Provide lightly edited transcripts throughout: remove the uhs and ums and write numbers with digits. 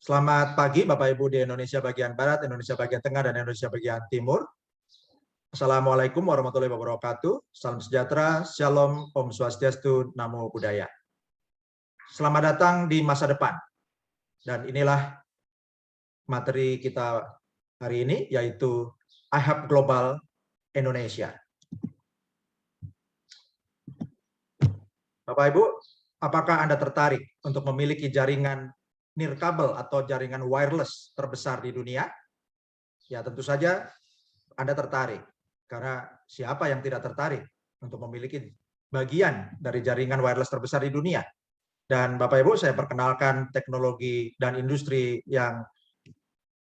Selamat pagi Bapak Ibu di Indonesia bagian Barat, Indonesia bagian Tengah, dan Indonesia bagian Timur. Assalamualaikum warahmatullahi wabarakatuh. Salam sejahtera, Shalom, Om Swastiastu, Namo Buddhaya. Selamat datang di masa depan. Dan inilah materi kita hari ini, yaitu iHub Global Indonesia. Bapak Ibu, apakah Anda tertarik untuk memiliki jaringan nirkabel atau jaringan wireless terbesar di dunia? Ya, tentu saja Anda tertarik. Karena siapa yang tidak tertarik untuk memiliki bagian dari jaringan wireless terbesar di dunia? Dan Bapak Ibu, saya perkenalkan teknologi dan industri yang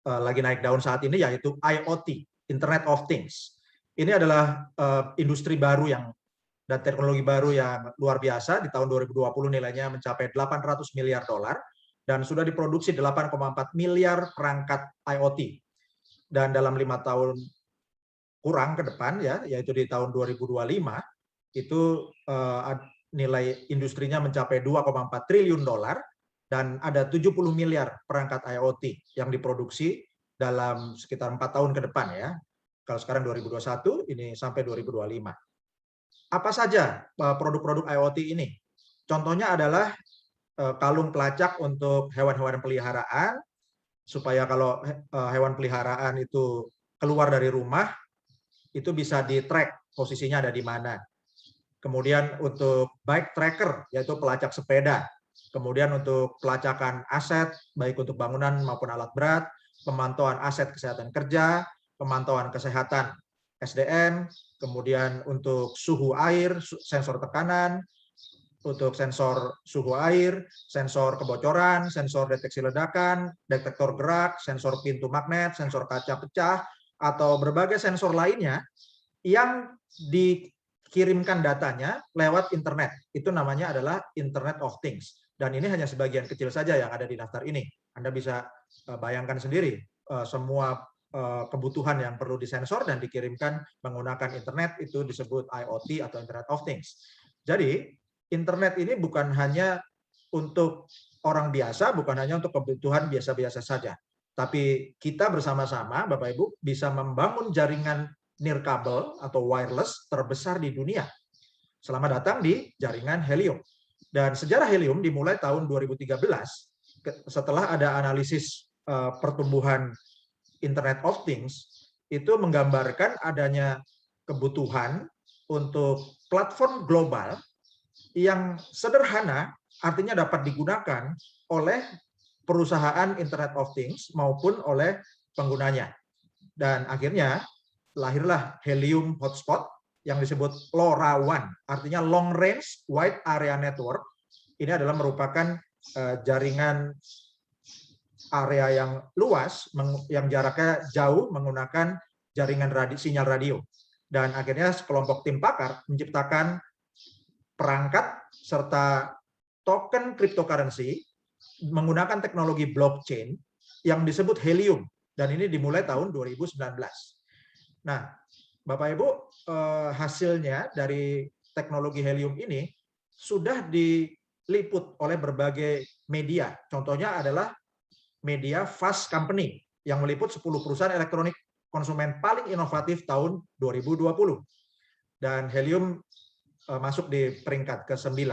lagi naik daun saat ini, yaitu IoT, Internet of Things. Ini adalah industri baru dan teknologi baru yang luar biasa. Di tahun 2020 nilainya mencapai 800 miliar dolar dan sudah diproduksi 8,4 miliar perangkat IoT. Dan dalam 5 tahun kurang ke depan, ya, yaitu di tahun 2025, itu nilai industrinya mencapai 2,4 triliun dolar dan ada 70 miliar perangkat IoT yang diproduksi dalam sekitar 4 tahun ke depan, ya. Kalau sekarang 2021, ini sampai 2025. Apa saja produk-produk IoT ini? Contohnya adalah kalung pelacak untuk hewan-hewan peliharaan, supaya kalau hewan peliharaan itu keluar dari rumah, itu bisa di-track posisinya ada di mana. Kemudian untuk bike tracker, yaitu pelacak sepeda. Kemudian untuk pelacakan aset, baik untuk bangunan maupun alat berat, pemantauan aset kesehatan kerja, pemantauan kesehatan SDM, kemudian untuk suhu air, sensor tekanan, untuk sensor suhu air, sensor kebocoran, sensor deteksi ledakan, detektor gerak, sensor pintu magnet, sensor kaca pecah, atau berbagai sensor lainnya yang dikirimkan datanya lewat internet. Itu namanya adalah Internet of Things. Dan ini hanya sebagian kecil saja yang ada di daftar ini. Anda bisa bayangkan sendiri semua kebutuhan yang perlu disensor dan dikirimkan menggunakan internet, itu disebut IoT atau Internet of Things. Jadi internet ini bukan hanya untuk orang biasa, bukan hanya untuk kebutuhan biasa-biasa saja. Tapi kita bersama-sama, Bapak Ibu, bisa membangun jaringan nirkabel atau wireless terbesar di dunia. Selamat datang di jaringan Helium. Dan sejarah Helium dimulai tahun 2013, setelah ada analisis pertumbuhan Internet of Things, itu menggambarkan adanya kebutuhan untuk platform global yang sederhana, artinya dapat digunakan oleh perusahaan Internet of Things maupun oleh penggunanya. Dan akhirnya lahirlah Helium Hotspot yang disebut LoRaWAN, artinya Long Range Wide Area Network. Ini adalah merupakan jaringan area yang luas, yang jaraknya jauh menggunakan jaringan sinyal radio. Dan akhirnya sekelompok tim pakar menciptakan perangkat serta token cryptocurrency menggunakan teknologi blockchain yang disebut Helium, dan ini dimulai tahun 2019. Nah, Bapak Ibu, hasilnya dari teknologi Helium ini sudah diliput oleh berbagai media. Contohnya adalah media Fast Company yang meliput 10 perusahaan elektronik konsumen paling inovatif tahun 2020. Dan Helium masuk di peringkat ke-9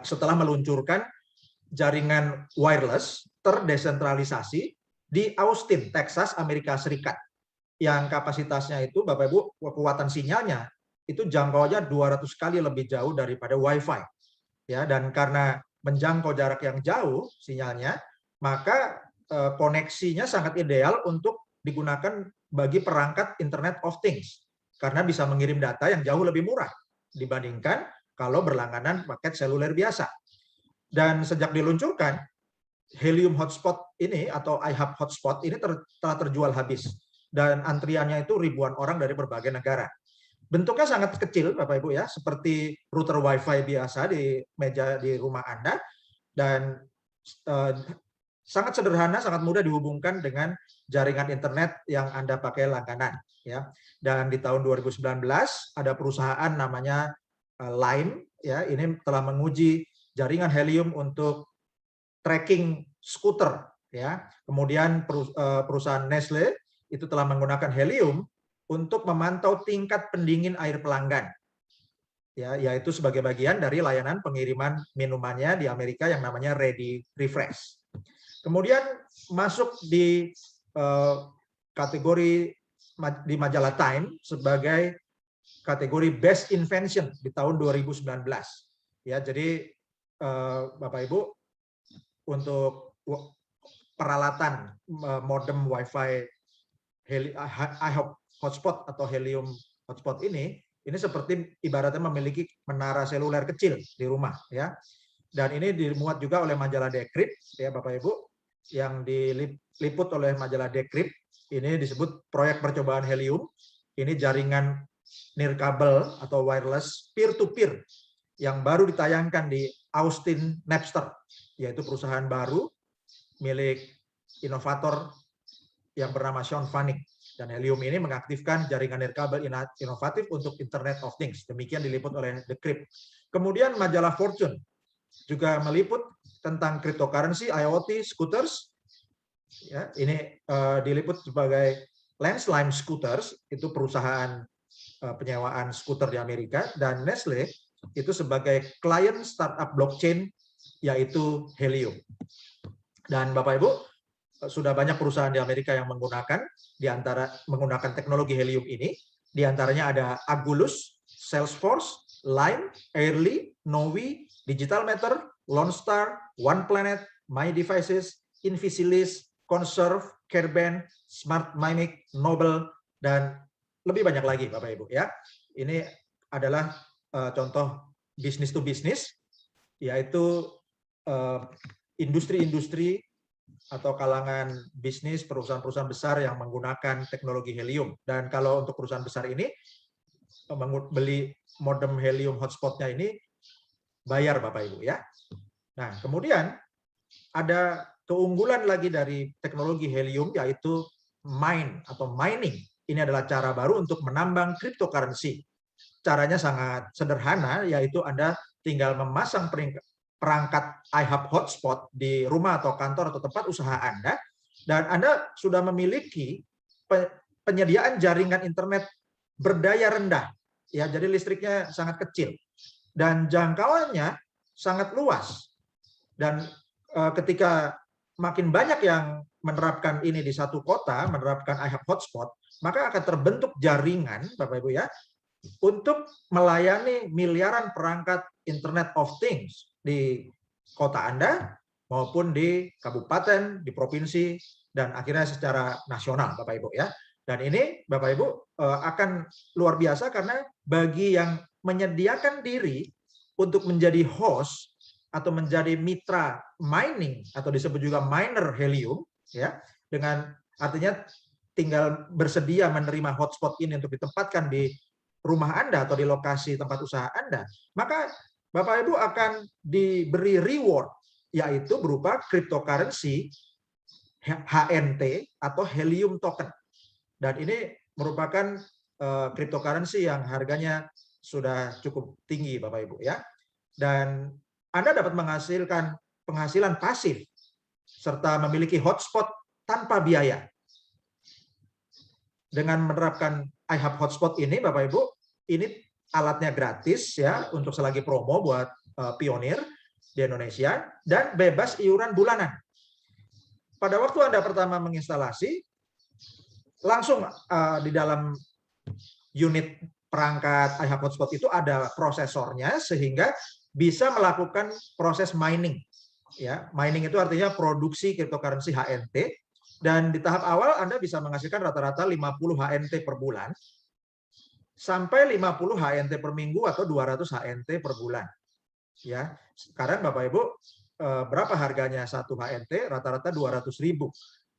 setelah meluncurkan jaringan wireless terdesentralisasi di Austin, Texas, Amerika Serikat. Yang kapasitasnya itu, Bapak Ibu, kekuatan sinyalnya itu jangkauannya 200 kali lebih jauh daripada Wi-Fi. Ya, dan karena menjangkau jarak yang jauh sinyalnya, maka koneksinya sangat ideal untuk digunakan bagi perangkat Internet of Things. Karena bisa mengirim data yang jauh lebih murah dibandingkan kalau berlangganan paket seluler biasa. Dan sejak diluncurkan, Helium Hotspot ini atau iHub Hotspot ini telah terjual habis. Dan antriannya itu ribuan orang dari berbagai negara. Bentuknya sangat kecil, Bapak Ibu, ya, seperti router Wi-Fi biasa di meja di rumah Anda, dan sangat sederhana, sangat mudah dihubungkan dengan jaringan internet yang Anda pakai langganan, ya. Dan di tahun 2019 ada perusahaan namanya Lime, ya, ini telah menguji jaringan Helium untuk tracking skuter, ya. Kemudian perusahaan Nestle itu telah menggunakan helium untuk memantau tingkat pendingin air pelanggan, ya, yaitu sebagai bagian dari layanan pengiriman minumannya di Amerika yang namanya Ready Refresh. Kemudian masuk di kategori di majalah Time sebagai kategori Best Invention di tahun 2019. Ya, jadi Bapak Ibu, untuk peralatan modem Wi-Fi hotspot atau helium hotspot ini seperti ibaratnya memiliki menara seluler kecil di rumah, ya. Dan ini dimuat juga oleh majalah Decrypt, ya Bapak Ibu, yang diliput oleh majalah Decrypt. Ini disebut proyek percobaan helium. Ini jaringan nirkabel atau wireless peer-to-peer yang baru ditayangkan di Austin Napster, yaitu perusahaan baru milik inovator yang bernama Sean Fanning. Dan helium ini mengaktifkan jaringan nirkabel inovatif untuk Internet of Things. Demikian diliput oleh Decrypt. Kemudian majalah Fortune juga meliput tentang cryptocurrency, IoT, scooters. Ya, ini diliput sebagai Landslime Scooters, itu perusahaan penyewaan skuter di Amerika, dan Nestle itu sebagai klien startup blockchain, yaitu Helium. Dan Bapak Ibu, sudah banyak perusahaan di Amerika yang menggunakan teknologi Helium ini. Di antaranya ada Agulus, Salesforce, Lime, Airly, Novi, Digital Matter, Lone Star, One Planet, My Devices, Invisilis, Conserve, Careben, Smart Mimic, Noble, dan lebih banyak lagi, Bapak Ibu, ya. Ini adalah contoh business to business, yaitu industri-industri atau kalangan bisnis perusahaan-perusahaan besar yang menggunakan teknologi helium. Dan kalau untuk perusahaan besar ini beli modem helium hotspotnya ini bayar, Bapak Ibu, ya. Nah, kemudian ada keunggulan lagi dari teknologi helium, yaitu mine atau mining. Ini adalah cara baru untuk menambang cryptocurrency. Caranya sangat sederhana, yaitu Anda tinggal memasang perangkat iHub hotspot di rumah atau kantor atau tempat usaha Anda, dan Anda sudah memiliki penyediaan jaringan internet berdaya rendah. Ya, jadi listriknya sangat kecil dan jangkauannya sangat luas. Dan ketika makin banyak yang menerapkan ini di satu kota, menerapkan iHub hotspot, maka akan terbentuk jaringan, Bapak Ibu, ya, untuk melayani miliaran perangkat Internet of Things di kota Anda maupun di kabupaten, di provinsi, dan akhirnya secara nasional, Bapak Ibu, ya. Dan ini Bapak Ibu akan luar biasa, karena bagi yang menyediakan diri untuk menjadi host atau menjadi mitra mining atau disebut juga miner helium, ya, dengan artinya tinggal bersedia menerima hotspot ini untuk ditempatkan di rumah Anda atau di lokasi tempat usaha Anda, maka Bapak Ibu akan diberi reward, yaitu berupa cryptocurrency HNT atau helium token. Dan ini merupakan cryptocurrency yang harganya sudah cukup tinggi, Bapak Ibu, ya. Dan Anda dapat menghasilkan penghasilan pasif serta memiliki hotspot tanpa biaya. Dengan menerapkan iHub hotspot ini, Bapak Ibu, ini alatnya gratis, ya, untuk selagi promo buat pionir di Indonesia, dan bebas iuran bulanan. Pada waktu Anda pertama menginstalasi, langsung di dalam unit perangkat iHub hotspot itu ada prosesornya, sehingga bisa melakukan proses mining. Ya, mining itu artinya produksi cryptocurrency HNT. Dan di tahap awal Anda bisa menghasilkan rata-rata 50 HNT per bulan, sampai 50 HNT per minggu atau 200 HNT per bulan. Ya, sekarang Bapak Ibu, berapa harganya satu HNT? Rata-rata 200.000.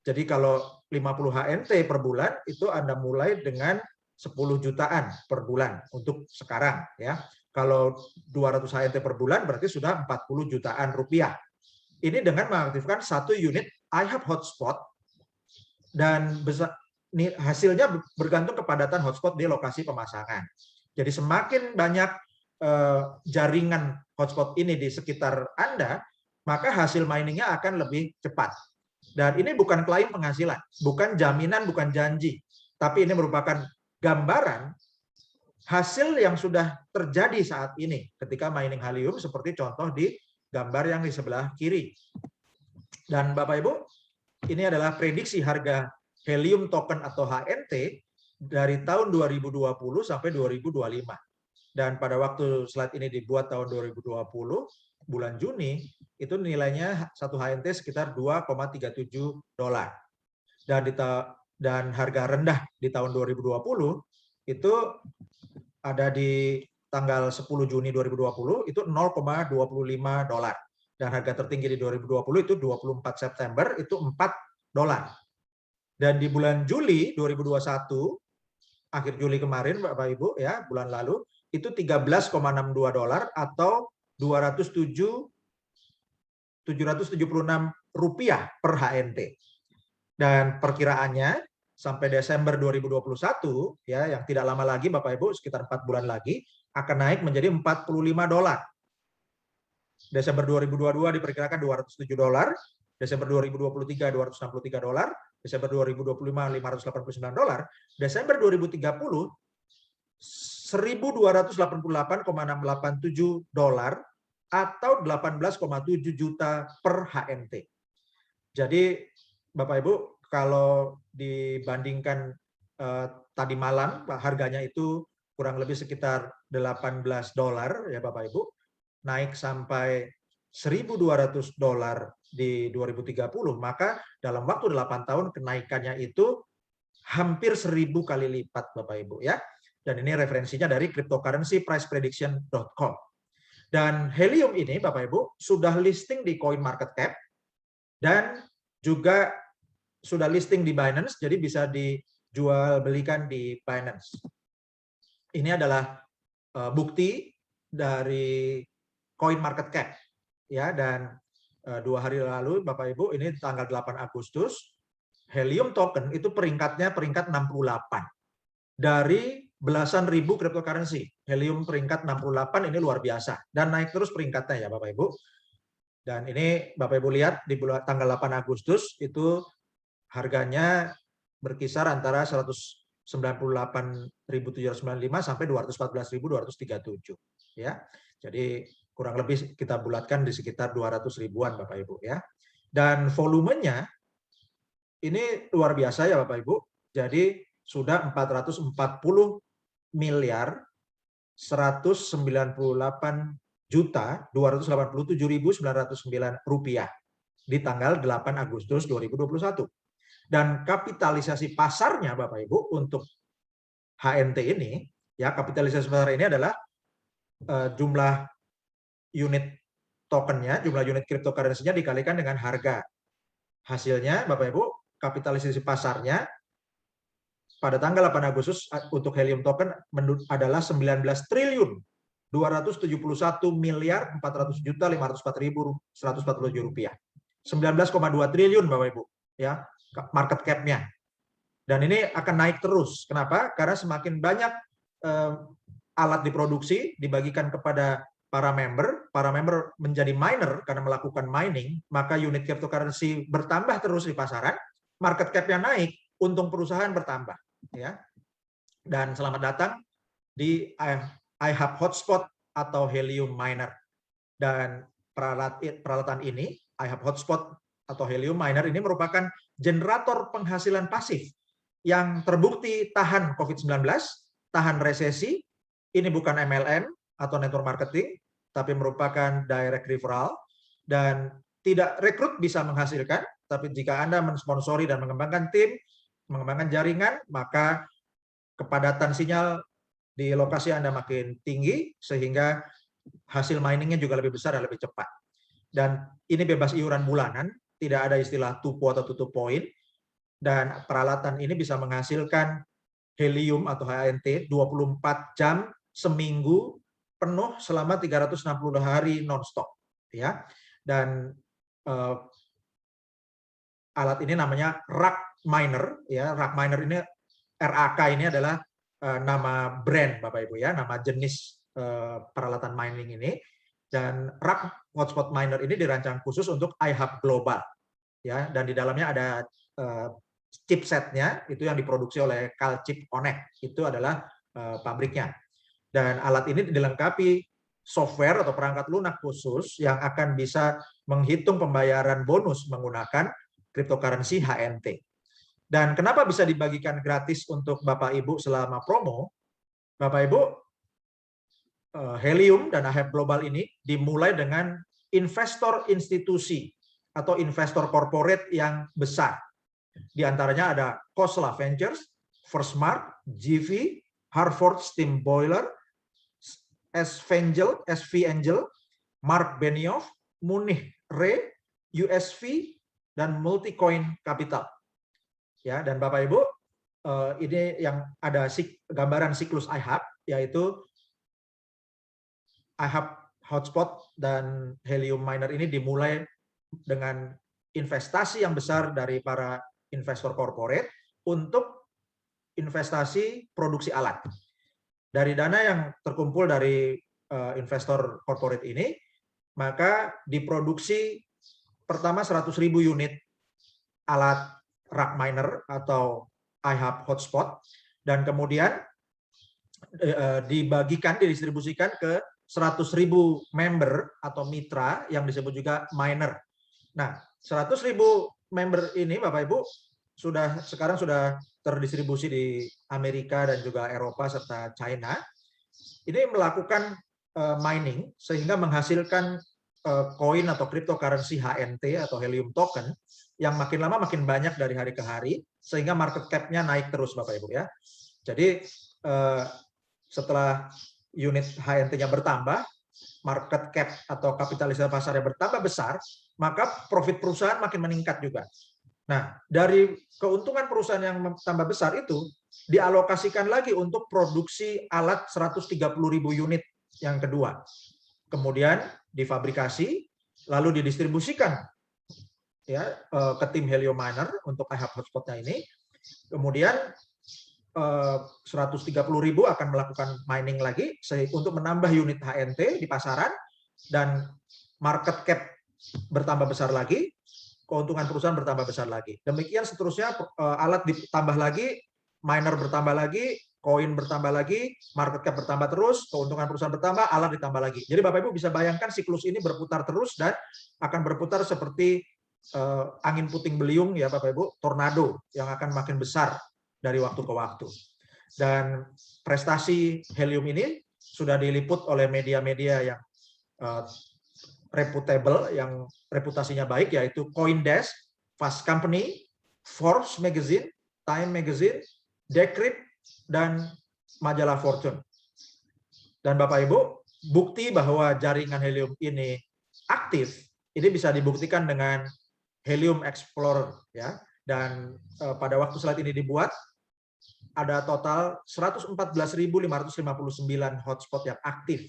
Jadi kalau 50 HNT per bulan itu Anda mulai dengan 10 jutaan per bulan untuk sekarang, ya. Kalau 200 HNT per bulan berarti sudah 40 jutaan rupiah. Ini dengan mengaktifkan satu unit iHub hotspot, dan hasilnya bergantung kepadatan hotspot di lokasi pemasangan. Jadi semakin banyak jaringan hotspot ini di sekitar Anda, maka hasil miningnya akan lebih cepat. Dan ini bukan klaim penghasilan, bukan jaminan, bukan janji, tapi ini merupakan gambaran hasil yang sudah terjadi saat ini ketika mining helium, seperti contoh di gambar yang di sebelah kiri. Dan Bapak Ibu, ini adalah prediksi harga helium token atau HNT dari tahun 2020 sampai 2025. Dan pada waktu slide ini dibuat tahun 2020, bulan Juni, itu nilainya satu HNT sekitar $2,37. Dan harga rendah di tahun 2020 itu ada di tanggal 10 Juni 2020 itu $0,25. Dan harga tertinggi di 2020 itu 24 September itu $4. Dan di bulan Juli 2021, akhir Juli kemarin Bapak Ibu ya, bulan lalu itu $13,62 atau 776 rupiah per HNT. Dan perkiraannya sampai Desember 2021 ya, yang tidak lama lagi Bapak Ibu, sekitar 4 bulan lagi akan naik menjadi $45. Desember 2022 diperkirakan $207, Desember 2023 $263, Desember 2025 $589, Desember 2030 $1.288,687 atau 18,7 juta per HNT. Jadi Bapak Ibu, kalau dibandingkan tadi malam harganya itu kurang lebih sekitar $18 ya Bapak Ibu, naik sampai $1.200 di 2030, maka dalam waktu 8 tahun kenaikannya itu hampir 1.000 kali lipat Bapak Ibu ya. Dan ini referensinya dari cryptocurrencypriceprediction.com. Dan helium ini Bapak Ibu sudah listing di CoinMarketCap dan juga sudah listing di Binance, jadi bisa dijual belikan di Binance. Ini adalah bukti dari CoinMarketCap ya. Dan 2 hari lalu Bapak Ibu, ini tanggal 8 Agustus, helium token itu peringkatnya peringkat 68 dari belasan ribu cryptocurrency. Helium peringkat 68, ini luar biasa dan naik terus peringkatnya ya Bapak Ibu. Dan ini Bapak Ibu lihat di tanggal 8 Agustus itu harganya berkisar antara 198.795 sampai 214.237 ya. Jadi kurang lebih kita bulatkan di sekitar 200 ribuan Bapak Ibu ya. Dan volumenya ini luar biasa ya Bapak Ibu. Jadi sudah 440 miliar 198.287.909 rupiah di tanggal 8 Agustus 2021. Dan kapitalisasi pasarnya Bapak Ibu untuk HNT ini ya, kapitalisasi pasar ini adalah jumlah unit tokennya, jumlah unit cryptocurrency-nya dikalikan dengan harga. Hasilnya Bapak Ibu, kapitalisasi pasarnya pada tanggal 8 Agustus untuk helium token adalah 19.271.400.504.147 rupiah. 19,2 triliun Bapak Ibu ya, market cap-nya. Dan ini akan naik terus. Kenapa? Karena semakin banyak alat diproduksi, dibagikan kepada para member menjadi miner karena melakukan mining, maka unit cryptocurrency bertambah terus di pasaran, market cap-nya naik, untung perusahaan bertambah ya. Dan selamat datang di iHub Hotspot atau Helium Miner. Dan peralatan ini, iHub Hotspot atau Helium Miner ini merupakan generator penghasilan pasif yang terbukti tahan COVID-19, tahan resesi. Ini bukan MLM atau network marketing, tapi merupakan direct referral, dan tidak rekrut bisa menghasilkan, tapi jika Anda mensponsori dan mengembangkan tim, mengembangkan jaringan, maka kepadatan sinyal di lokasi Anda makin tinggi, sehingga hasil miningnya juga lebih besar dan lebih cepat. Dan ini bebas iuran bulanan, tidak ada istilah tupo atau tutup poin, dan peralatan ini bisa menghasilkan helium atau HNT 24 jam seminggu penuh selama 360 hari non-stop ya. Dan alat ini namanya RAK Miner ya. RAK Miner ini, RAK ini adalah nama brand Bapak Ibu ya, nama jenis peralatan mining ini. Dan RAK hotspot miner ini dirancang khusus untuk iHub Global, ya, dan di dalamnya ada chipsetnya itu yang diproduksi oleh Calchip Connect, itu adalah pabriknya. Dan alat ini dilengkapi software atau perangkat lunak khusus yang akan bisa menghitung pembayaran bonus menggunakan cryptocurrency HNT. Dan kenapa bisa dibagikan gratis untuk Bapak Ibu selama promo? Bapak Ibu, Helium dan iHub Global ini dimulai dengan investor institusi atau investor corporate yang besar. Di antaranya ada Khosla Ventures, First Mark, GV, Harvard Steam Boiler, SV Angel, Mark Benioff, Munich Re, USV, dan Multicoin Capital. Ya, dan Bapak Ibu, ini yang ada gambaran siklus iHub, yaitu iHub Hotspot dan Helium Miner ini dimulai dengan investasi yang besar dari para investor corporate untuk investasi produksi alat. Dari dana yang terkumpul dari investor corporate ini, maka diproduksi pertama 100.000 unit alat RAK miner atau iHub Hotspot, dan kemudian didistribusikan ke 100.000 member atau mitra yang disebut juga miner. Nah, 100.000 member ini Bapak Ibu sekarang sudah terdistribusi di Amerika dan juga Eropa serta China. Ini melakukan mining sehingga menghasilkan koin atau cryptocurrency HNT atau Helium token yang makin lama makin banyak dari hari ke hari, sehingga market cap-nya naik terus Bapak Ibu ya. Jadi setelah unit HNT-nya bertambah, market cap atau kapitalisasi pasarnya bertambah besar, maka profit perusahaan makin meningkat juga. Nah, dari keuntungan perusahaan yang tambah besar itu dialokasikan lagi untuk produksi alat 130.000 unit yang kedua. Kemudian difabrikasi, lalu didistribusikan ya ke tim Helium Miner untuk iHub Hotspot-nya ini. Kemudian 130.000 akan melakukan mining lagi untuk menambah unit HNT di pasaran, dan market cap bertambah besar lagi, keuntungan perusahaan bertambah besar lagi. Demikian seterusnya, alat ditambah lagi, miner bertambah lagi, koin bertambah lagi, market cap bertambah terus, keuntungan perusahaan bertambah, alat ditambah lagi. Jadi Bapak Ibu bisa bayangkan siklus ini berputar terus dan akan berputar seperti angin puting beliung ya Bapak Ibu, tornado yang akan makin besar dari waktu ke waktu. Dan prestasi Helium ini sudah diliput oleh media-media yang reputable, yang reputasinya baik, yaitu CoinDesk, Fast Company, Forbes Magazine, Time Magazine, Decrypt, dan majalah Fortune. Dan Bapak Ibu, bukti bahwa jaringan Helium ini aktif, ini bisa dibuktikan dengan Helium Explorer ya. Dan pada waktu slide ini dibuat, ada total 114.559 hotspot yang aktif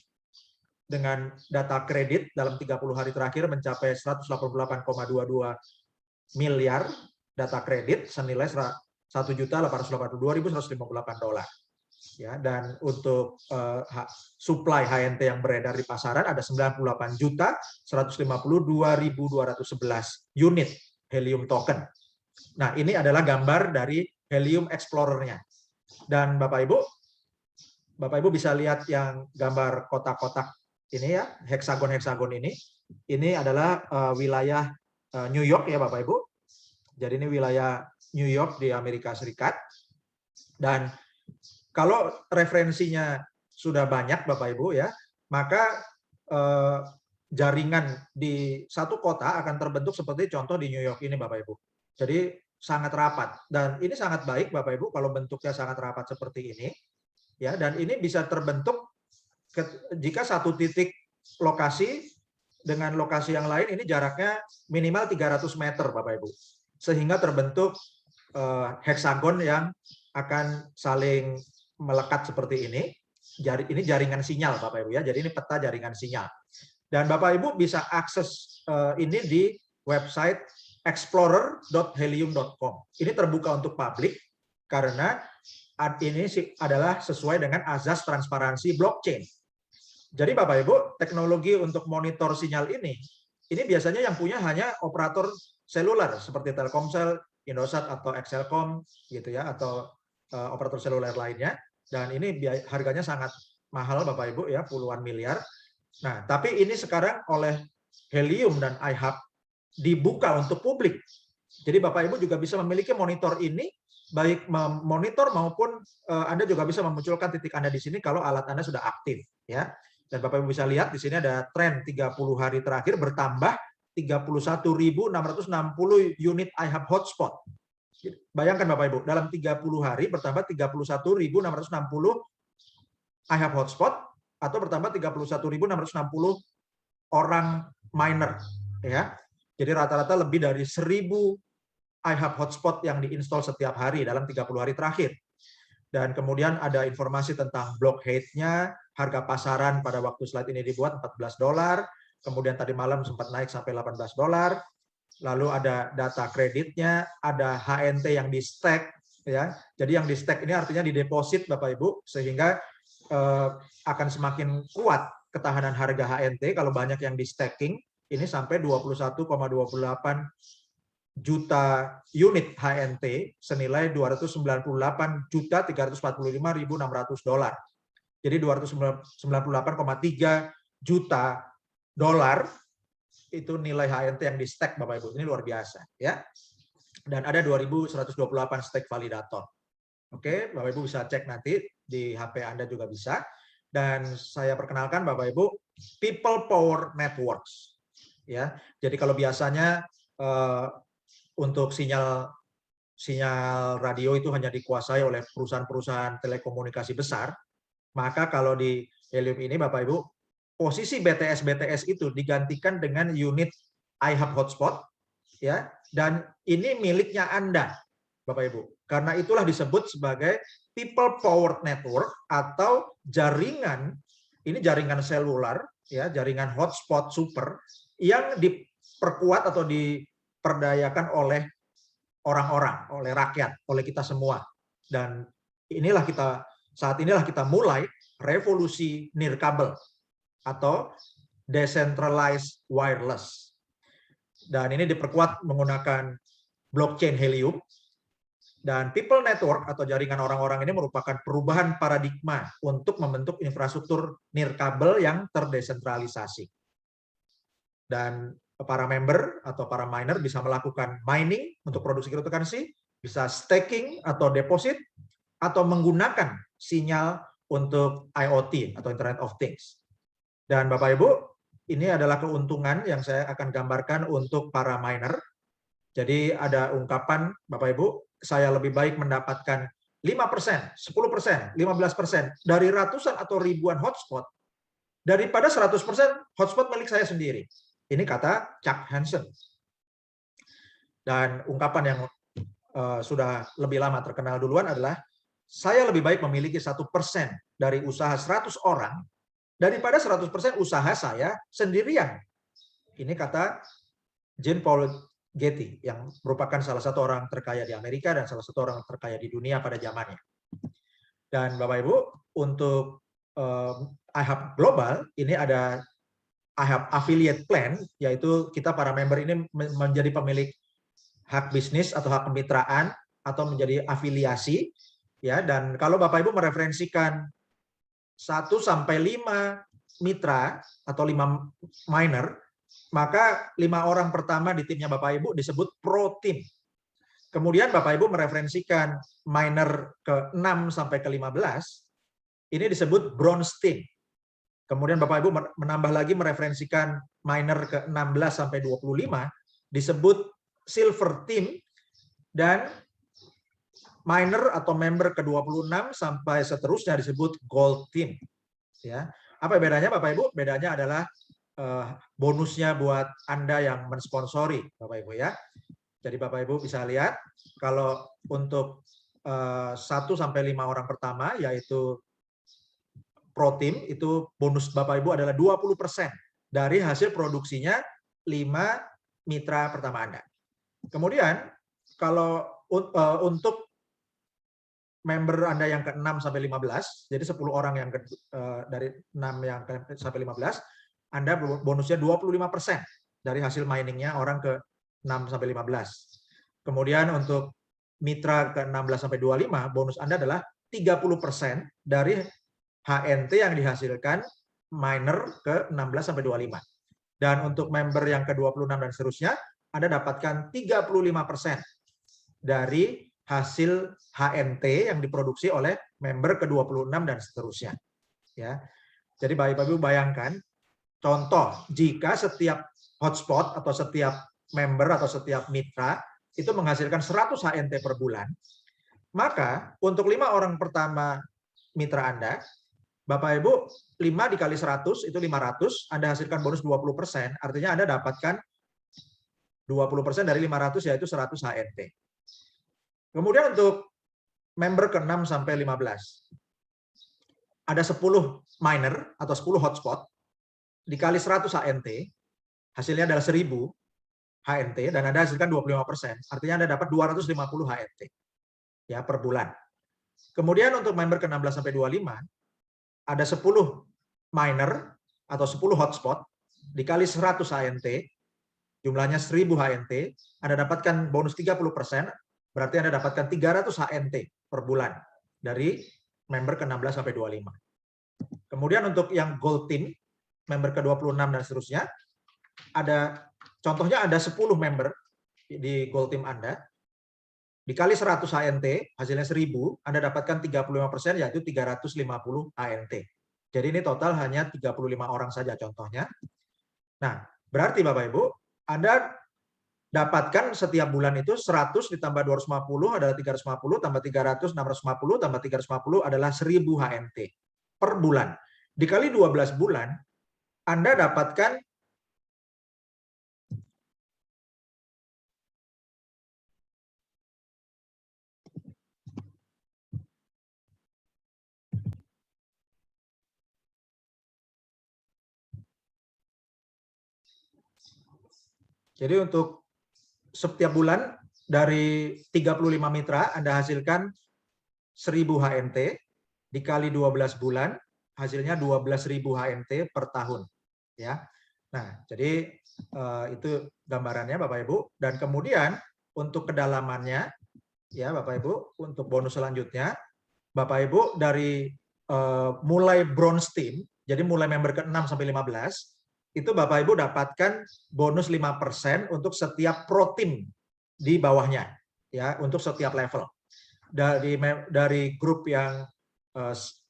dengan data kredit dalam 30 hari terakhir mencapai 188,22 miliar data kredit senilai $1.882.158. Ya, dan untuk supply HNT yang beredar di pasaran ada 98.152.211 unit Helium token. Nah, ini adalah gambar dari Helium Explorer-nya. Dan Bapak Ibu bisa lihat yang gambar kotak-kotak ini ya, heksagon-heksagon ini. Ini adalah wilayah New York ya Bapak Ibu. Jadi ini wilayah New York di Amerika Serikat. Dan kalau referensinya sudah banyak Bapak Ibu ya, maka jaringan di satu kota akan terbentuk seperti contoh di New York ini Bapak Ibu. Jadi sangat rapat, dan ini sangat baik Bapak Ibu kalau bentuknya sangat rapat seperti ini ya, dan ini bisa terbentuk jika satu titik lokasi dengan lokasi yang lain ini jaraknya minimal 300 meter Bapak Ibu, sehingga terbentuk heksagon yang akan saling melekat seperti ini. Ini jaringan sinyal Bapak Ibu ya, jadi ini peta jaringan sinyal. Dan Bapak Ibu bisa akses ini di website explorer.helium.com. Ini terbuka untuk publik karena ini adalah sesuai dengan azas transparansi blockchain. Jadi Bapak Ibu, teknologi untuk monitor sinyal ini biasanya yang punya hanya operator seluler seperti Telkomsel, Indosat atau Excelcom gitu ya, atau operator seluler lainnya. Dan ini harganya sangat mahal Bapak Ibu ya, puluhan miliar. Nah, tapi ini sekarang oleh Helium dan iHub dibuka untuk publik. Jadi Bapak Ibu juga bisa memiliki monitor ini, baik memonitor maupun Anda juga bisa memunculkan titik Anda di sini kalau alat Anda sudah aktif ya. Dan Bapak Ibu bisa lihat di sini ada tren 30 hari terakhir bertambah 31.660 unit iHub hotspot. Bayangkan Bapak Ibu, dalam 30 hari bertambah 31.660 iHub hotspot atau bertambah 31.660 orang miner ya. Jadi rata-rata lebih dari 1.000 iHub hotspot yang diinstal setiap hari dalam 30 hari terakhir. Dan kemudian ada informasi tentang block height-nya, harga pasaran pada waktu slide ini dibuat $14, kemudian tadi malam sempat naik sampai $18. Lalu ada data kreditnya, ada HNT yang di stack ya. Jadi yang di stack ini artinya di deposit Bapak Ibu, sehingga akan semakin kuat ketahanan harga HNT kalau banyak yang di stacking. Ini sampai 21,28 juta unit HNT senilai $298.345.600. Jadi $298,3 juta itu nilai HNT yang di stack Bapak Ibu. Ini luar biasa ya. Dan ada 2.128 stack validator. Oke, Bapak Ibu bisa cek nanti di HP Anda juga bisa. Dan saya perkenalkan Bapak Ibu, People Power Networks. Ya, jadi kalau biasanya untuk sinyal radio itu hanya dikuasai oleh perusahaan-perusahaan telekomunikasi besar, maka kalau di Helium ini Bapak Ibu, posisi BTS itu digantikan dengan unit iHub hotspot ya, dan ini miliknya Anda Bapak Ibu. Karena itulah disebut sebagai People Powered Network atau jaringan, ini jaringan seluler ya, jaringan hotspot super yang diperkuat atau diperdayakan oleh orang-orang, oleh rakyat, oleh kita semua. Dan saat inilah kita mulai revolusi nirkabel atau decentralized wireless. Dan ini diperkuat menggunakan blockchain Helium. Dan People Network atau jaringan orang-orang ini merupakan perubahan paradigma untuk membentuk infrastruktur nirkabel yang terdesentralisasi. Dan para member atau para miner bisa melakukan mining untuk produksi cryptocurrency, bisa staking atau deposit, atau menggunakan sinyal untuk IoT atau Internet of Things. Dan Bapak Ibu, ini adalah keuntungan yang saya akan gambarkan untuk para miner. Jadi ada ungkapan Bapak Ibu, saya lebih baik mendapatkan 5%, 10%, 15% dari ratusan atau ribuan hotspot daripada 100% hotspot milik saya sendiri. Ini kata Chuck Hansen. Dan ungkapan yang sudah lebih lama terkenal duluan adalah, saya lebih baik memiliki 1% dari usaha 100 orang daripada 100% usaha saya sendirian. Ini kata Jean Paul Getty yang merupakan salah satu orang terkaya di Amerika dan salah satu orang terkaya di dunia pada zamannya. Dan Bapak Ibu, untuk iHub Global ini ada iHub Affiliate Plan, yaitu kita para member ini menjadi pemilik hak bisnis atau hak kemitraan atau menjadi afiliasi ya. Dan kalau Bapak Ibu mereferensikan 1 sampai 5 mitra atau 5 miner, maka 5 orang pertama di timnya Bapak Ibu disebut pro team. Kemudian Bapak Ibu mereferensikan miner ke-6 sampai ke-15, ini disebut bronze team. Kemudian Bapak Ibu menambah lagi mereferensikan miner ke-16 sampai 25 disebut silver team, dan miner atau member ke-26 sampai seterusnya disebut gold team. Ya. Apa bedanya Bapak Ibu? Bedanya adalah bonusnya buat Anda yang mensponsori Bapak Ibu ya. Jadi Bapak Ibu bisa lihat kalau untuk 1 sampai 5 orang pertama yaitu Pro Team, itu bonus Bapak Ibu adalah 20% dari hasil produksinya 5 mitra pertama Anda. Kemudian kalau untuk member Anda yang ke-6 sampai 15, jadi 10 orang yang dari 6 yang sampai 15, Anda bonusnya 25% dari hasil miningnya orang ke 6 sampai 15. Kemudian untuk mitra ke 16 sampai 25, bonus Anda adalah 30% dari HNT yang dihasilkan miner ke 16 sampai 25. Dan untuk member yang ke 26 dan seterusnya, Anda dapatkan 35% dari hasil HNT yang diproduksi oleh member ke 26 dan seterusnya. Ya. Jadi Bapak Ibu bayangkan, contoh jika setiap hotspot atau setiap member atau setiap mitra itu menghasilkan 100 HNT per bulan, maka untuk 5 orang pertama mitra Anda, Bapak Ibu 5 dikali 100 itu 500, Anda hasilkan bonus 20%, artinya Anda dapatkan 20% dari 500 yaitu 100 HNT. Kemudian untuk member ke-6 sampai 15, ada 10 miner atau 10 hotspot, dikali 100 HNT, hasilnya adalah 1000 HNT, dan Anda hasilkan 25%, artinya Anda dapat 250 HNT ya, per bulan. Kemudian untuk member ke-16 sampai 25, ada 10 miner atau 10 hotspot, dikali 100 HNT, jumlahnya 1000 HNT, Anda dapatkan bonus 30%, berarti Anda dapatkan 300 HNT per bulan dari member ke-16 sampai 25. Kemudian untuk yang gold team, member ke-26 dan seterusnya, contohnya ada 10 member di gold team Anda, dikali 100 HNT, hasilnya 1000, Anda dapatkan 35%, yaitu 350 HNT. Jadi ini total hanya 35 orang saja contohnya. Nah, berarti Bapak Ibu, Anda dapatkan setiap bulan itu 100 ditambah 250 adalah 350, tambah 300, 650, tambah 350 adalah 1000 HNT per bulan. Dikali 12 bulan, Anda dapatkan jadi untuk setiap bulan dari 35 mitra Anda hasilkan 1000 HNT, dikali 12 bulan hasilnya 12.000 HNT per tahun ya. Nah, jadi itu gambarannya Bapak Ibu, dan kemudian untuk kedalamannya ya Bapak Ibu, untuk bonus selanjutnya Bapak Ibu dari mulai bronze team, jadi mulai member ke-6 sampai 15, itu Bapak Ibu dapatkan bonus 5% untuk setiap pro team di bawahnya ya, untuk setiap level. Dari grup yang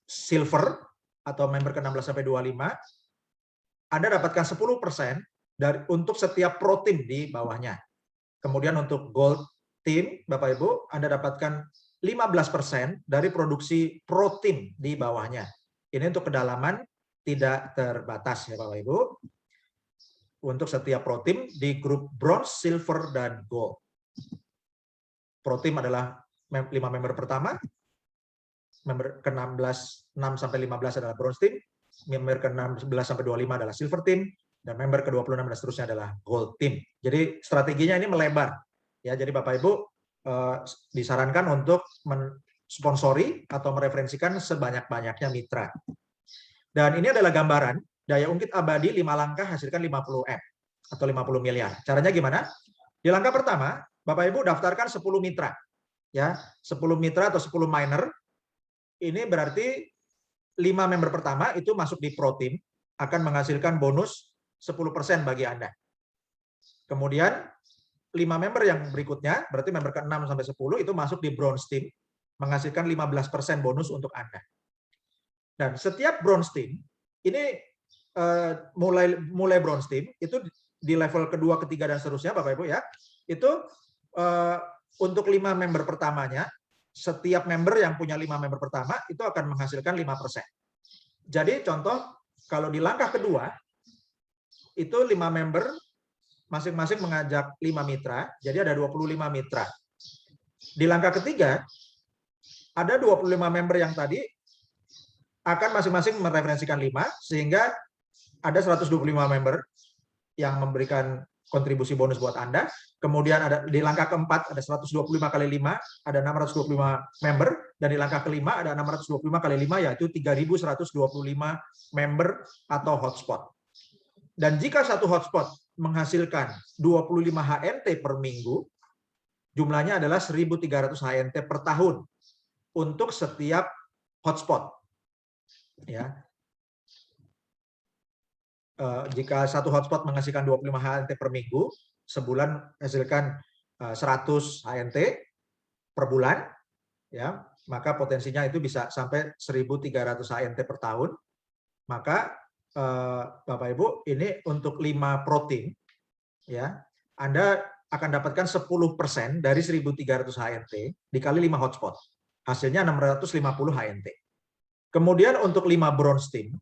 silver atau member ke-16 sampai 25, Anda dapatkan 10% untuk setiap pro team di bawahnya. Kemudian untuk gold team, Bapak Ibu, Anda dapatkan 15% dari produksi pro team di bawahnya. Ini untuk kedalaman tidak terbatas ya Bapak Ibu. Untuk setiap pro team di grup bronze, silver, dan gold. Pro team adalah 5 member pertama, member ke-16 6 sampai 15 adalah bronze team, member ke-16 sampai 25 adalah silver team, dan member ke-26 dan seterusnya adalah gold team. Jadi strateginya ini melebar. Ya, jadi Bapak Ibu disarankan untuk mensponsori atau mereferensikan sebanyak-banyaknya mitra. Dan ini adalah gambaran daya ungkit abadi 5 langkah hasilkan 50 M atau 50 miliar. Caranya gimana? Di langkah pertama, Bapak Ibu daftarkan 10 mitra. Ya, 10 mitra atau 10 miner. Ini berarti 5 member pertama itu masuk di pro team akan menghasilkan bonus 10% bagi Anda. Kemudian 5 member yang berikutnya, berarti member ke-6 sampai 10 itu masuk di bronze team menghasilkan 15% bonus untuk Anda. Dan setiap bronze team ini mulai bronze team itu di level kedua, ketiga, dan seterusnya Bapak Ibu ya, itu untuk 5 member pertamanya, setiap member yang punya 5 member pertama itu akan menghasilkan 5%. Jadi contoh, kalau di langkah kedua, itu 5 member masing-masing mengajak 5 mitra, jadi ada 25 mitra. Di langkah ketiga, ada 25 member yang tadi akan masing-masing mereferensikan 5, sehingga ada 125 member yang memberikan kontribusi bonus buat Anda. Kemudian ada di langkah keempat ada 125 kali 5, ada 625 member Dan di langkah kelima ada 625 kali 5, yaitu 3.125 member atau hotspot. Dan jika satu hotspot menghasilkan 25 HNT per minggu, jumlahnya adalah 1.300 HNT per tahun untuk setiap hotspot. Ya. Jika satu hotspot menghasilkan 25 HNT per minggu, sebulan menghasilkan 100 HNT per bulan, ya, maka potensinya itu bisa sampai 1.300 HNT per tahun. Maka Bapak Ibu, ini untuk 5 protein, ya, Anda akan dapatkan 10% dari 1.300 HNT dikali 5 hotspot. Hasilnya 650 HNT. Kemudian untuk 5 bronze team,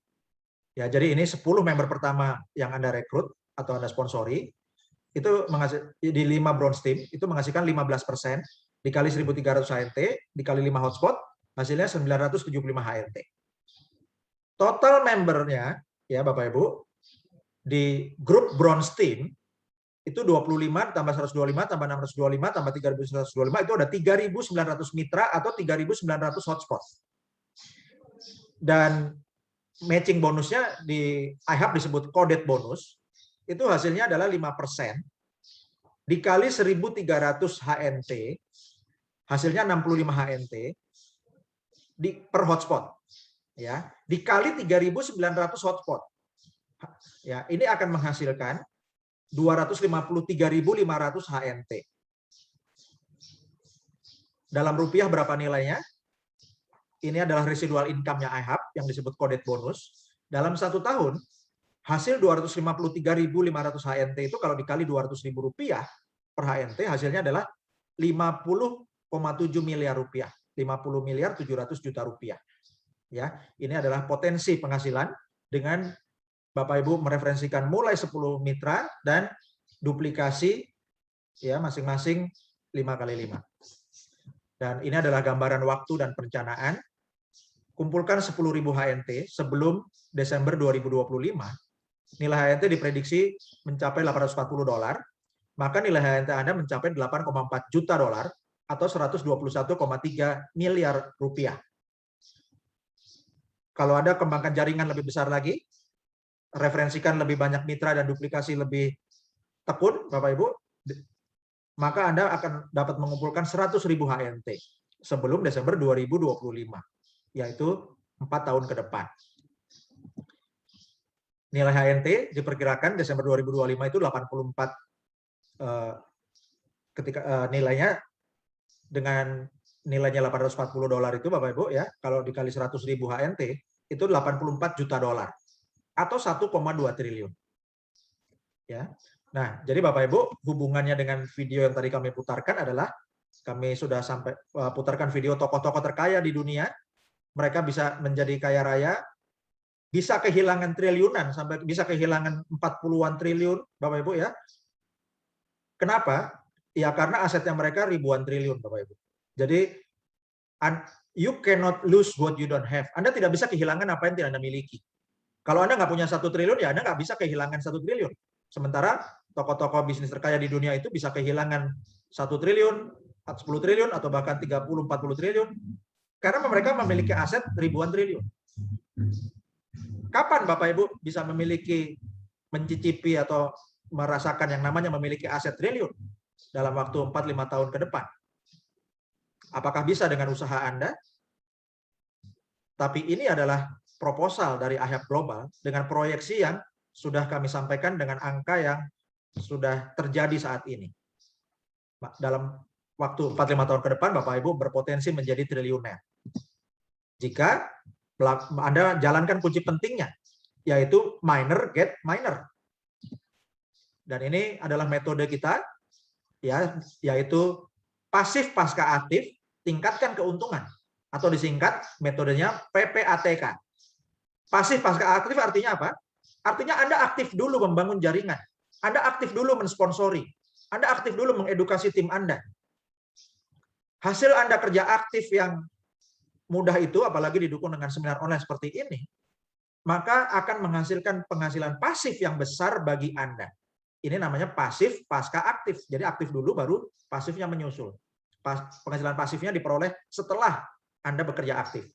ya, jadi ini 10 member pertama yang Anda rekrut atau Anda sponsori, itu di 5 bronze team itu menghasilkan 15% dikali 1.300 HNT dikali 5 hotspot, hasilnya 975 HNT. Total membernya, ya Bapak Ibu, di grup bronze team itu 25 tambah 125 tambah 625 tambah 3.125, itu ada 3.900 mitra atau 3.900 hotspot. Dan matching bonusnya di iHub disebut coded bonus, itu hasilnya adalah 5% dikali 1.300 HNT, hasilnya 65 HNT per hotspot, ya, dikali 3.900 hotspot, ya, ini akan menghasilkan 253.500 HNT. Dalam rupiah berapa nilainya? Ini adalah residual income-nya iHub yang disebut coded bonus. Dalam 1 tahun, hasil 253.500 HNT itu kalau dikali 200.000 rupiah per HNT, hasilnya adalah 50,7 miliar rupiah. 50 miliar 700 juta rupiah. Ya, ini adalah potensi penghasilan dengan Bapak Ibu mereferensikan mulai 10 mitra dan duplikasi, ya, masing-masing 5 kali 5. Dan ini adalah gambaran waktu dan perencanaan. Kumpulkan 10.000 HNT sebelum Desember 2025. Nilai HNT diprediksi mencapai $840, maka nilai HNT Anda mencapai 8,4 juta dolar atau 121,3 miliar rupiah. Kalau Anda kembangkan jaringan lebih besar lagi, referensikan lebih banyak mitra dan duplikasi lebih tekun, Bapak Ibu, maka Anda akan dapat mengumpulkan 100.000 HNT sebelum Desember 2025, yaitu 4 tahun ke depan. Nilai HNT diperkirakan Desember 2025 itu 84, ketika nilainya dengan nilainya $840 itu, Bapak Ibu, ya, kalau dikali 100.000 HNT itu 84 juta dolar atau 1,2 triliun. Ya. Nah, jadi Bapak Ibu, hubungannya dengan video yang tadi kami putarkan adalah kami sudah sampai putarkan video tokoh-tokoh terkaya di dunia. Mereka bisa menjadi kaya raya, bisa kehilangan triliunan, sampai bisa kehilangan 40-an triliun, Bapak Ibu, ya. Kenapa? Ya karena asetnya mereka ribuan triliun, Bapak Ibu. Jadi you cannot lose what you don't have. Anda tidak bisa kehilangan apa yang tidak Anda miliki. Kalau Anda nggak punya 1 triliun, ya Anda nggak bisa kehilangan 1 triliun. Sementara tokoh-tokoh bisnis terkaya di dunia itu bisa kehilangan 1 triliun, 10 triliun, atau bahkan 30-40 triliun. Karena mereka memiliki aset ribuan triliun. Kapan Bapak Ibu bisa memiliki, mencicipi atau merasakan yang namanya memiliki aset triliun? Dalam waktu 4-5 tahun ke depan. Apakah bisa dengan usaha Anda? Tapi ini adalah proposal dari iHub Global dengan proyeksi yang sudah kami sampaikan dengan angka yang sudah terjadi saat ini. Dalam waktu 4-5 tahun ke depan, Bapak Ibu berpotensi menjadi triliuner. Jika Anda jalankan kunci pentingnya, yaitu miner get miner. Dan ini adalah metode kita, ya, yaitu pasif pasca aktif, tingkatkan keuntungan, atau disingkat metodenya PPATK. Pasif pasca aktif artinya apa? Artinya Anda aktif dulu membangun jaringan, Anda aktif dulu mensponsori, Anda aktif dulu mengedukasi tim Anda. Hasil Anda kerja aktif yang mudah itu, apalagi didukung dengan seminar online seperti ini, maka akan menghasilkan penghasilan pasif yang besar bagi Anda. Ini namanya pasif pasca aktif. Jadi aktif dulu baru pasifnya menyusul. Penghasilan pasifnya diperoleh setelah Anda bekerja aktif.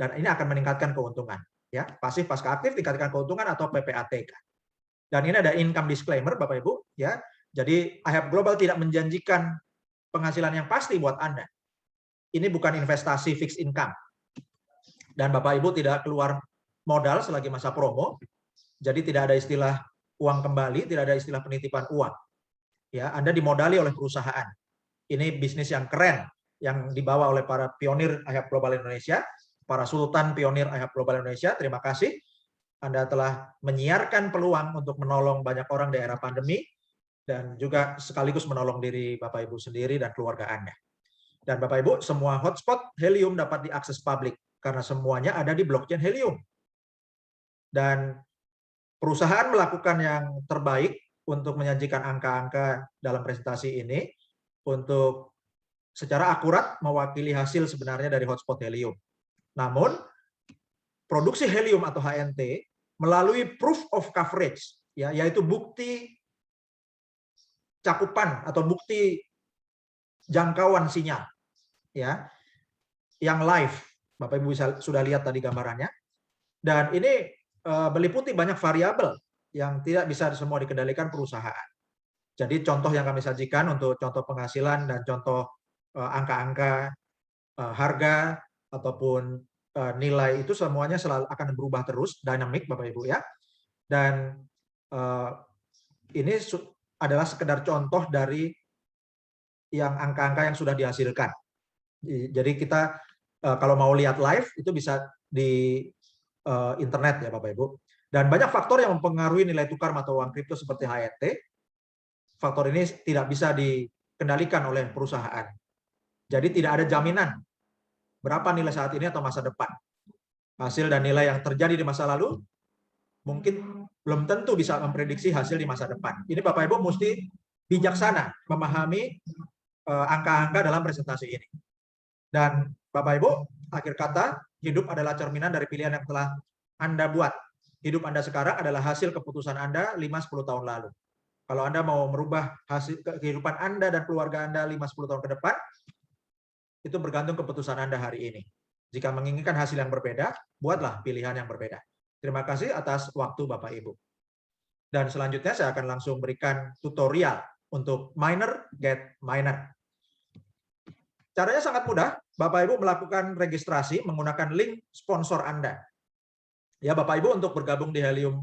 Dan ini akan meningkatkan keuntungan. Ya, pasif pasca aktif tingkatkan keuntungan atau PPATK. Dan ini ada income disclaimer, Bapak Ibu. Ya, jadi IHAP Global tidak menjanjikan penghasilan yang pasti buat Anda. Ini bukan investasi fixed income. Dan Bapak Ibu tidak keluar modal selagi masa promo. Jadi tidak ada istilah uang kembali, tidak ada istilah penitipan uang. Ya, Anda dimodali oleh perusahaan. Ini bisnis yang keren yang dibawa oleh para pionir IHAP Global Indonesia, para sultan pionir IHAP Global Indonesia. Terima kasih. Anda telah menyiarkan peluang untuk menolong banyak orang di era pandemi dan juga sekaligus menolong diri Bapak Ibu sendiri dan keluarga Anda. Dan Bapak Ibu, semua hotspot Helium dapat diakses publik karena semuanya ada di blockchain Helium. Dan perusahaan melakukan yang terbaik untuk menyajikan angka-angka dalam presentasi ini untuk secara akurat mewakili hasil sebenarnya dari hotspot Helium. Namun, produksi Helium atau HNT melalui proof of coverage, ya, yaitu bukti cakupan atau bukti jangkauan sinyal, ya, yang live. Bapak Ibu sudah lihat tadi gambarannya. Dan ini meliputi banyak variabel yang tidak bisa semua dikendalikan perusahaan. Jadi contoh yang kami sajikan untuk contoh penghasilan dan contoh angka-angka harga ataupun nilai itu semuanya selalu akan berubah terus, dinamik Bapak Ibu ya. Dan ini adalah sekedar contoh dari yang angka-angka yang sudah dihasilkan. Jadi kita kalau mau lihat live itu bisa di internet ya Bapak Ibu. Dan banyak faktor yang mempengaruhi nilai tukar mata uang kripto seperti HNT. Faktor ini tidak bisa dikendalikan oleh perusahaan. Jadi tidak ada jaminan berapa nilai saat ini atau masa depan. Hasil dan nilai yang terjadi di masa lalu mungkin belum tentu bisa memprediksi hasil di masa depan. Ini Bapak Ibu mesti bijaksana memahami angka-angka dalam presentasi ini. Dan Bapak Ibu, akhir kata, hidup adalah cerminan dari pilihan yang telah Anda buat. Hidup Anda sekarang adalah hasil keputusan Anda 5-10 tahun lalu. Kalau Anda mau merubah hasil kehidupan Anda dan keluarga Anda 5-10 tahun ke depan, itu bergantung keputusan Anda hari ini. Jika menginginkan hasil yang berbeda, buatlah pilihan yang berbeda. Terima kasih atas waktu Bapak Ibu. Dan selanjutnya saya akan langsung berikan tutorial untuk miner get miner. Caranya sangat mudah. Bapak Ibu melakukan registrasi menggunakan link sponsor Anda. Ya, Bapak Ibu untuk bergabung di Helium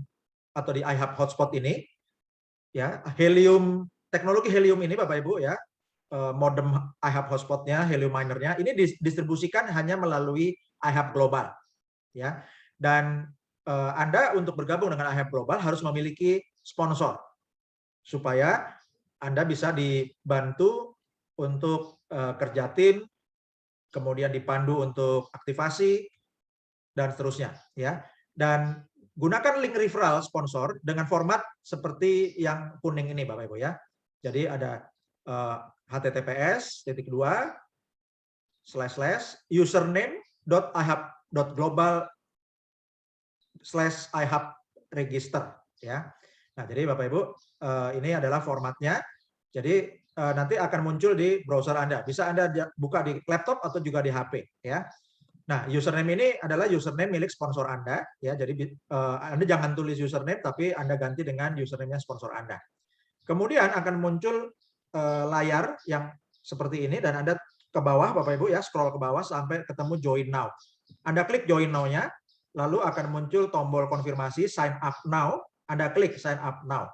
atau di IHAP Hotspot ini, ya, Helium, teknologi Helium ini Bapak Ibu ya, modem IHAP hotspotnya, Helium minernya, ini didistribusikan hanya melalui IHAP Global, ya. Dan Anda untuk bergabung dengan IHAP Global harus memiliki sponsor supaya Anda bisa dibantu untuk kerja tim, kemudian dipandu untuk aktivasi dan seterusnya, ya. Dan gunakan link referral sponsor dengan format seperti yang kuning ini Bapak Ibu ya. Jadi ada https://username.ihap.global/ihap-register ya. Nah, jadi Bapak Ibu ini adalah formatnya. Jadi nanti akan muncul di browser Anda. Bisa Anda buka di laptop atau juga di HP ya. Nah, username ini adalah username milik sponsor Anda ya. Jadi Anda jangan tulis username tapi Anda ganti dengan username-nya sponsor Anda. Kemudian akan muncul layar yang seperti ini dan Anda ke bawah Bapak Ibu ya, scroll ke bawah sampai ketemu join now. Anda klik join now-nya, lalu akan muncul tombol konfirmasi sign up now, Anda klik sign up now.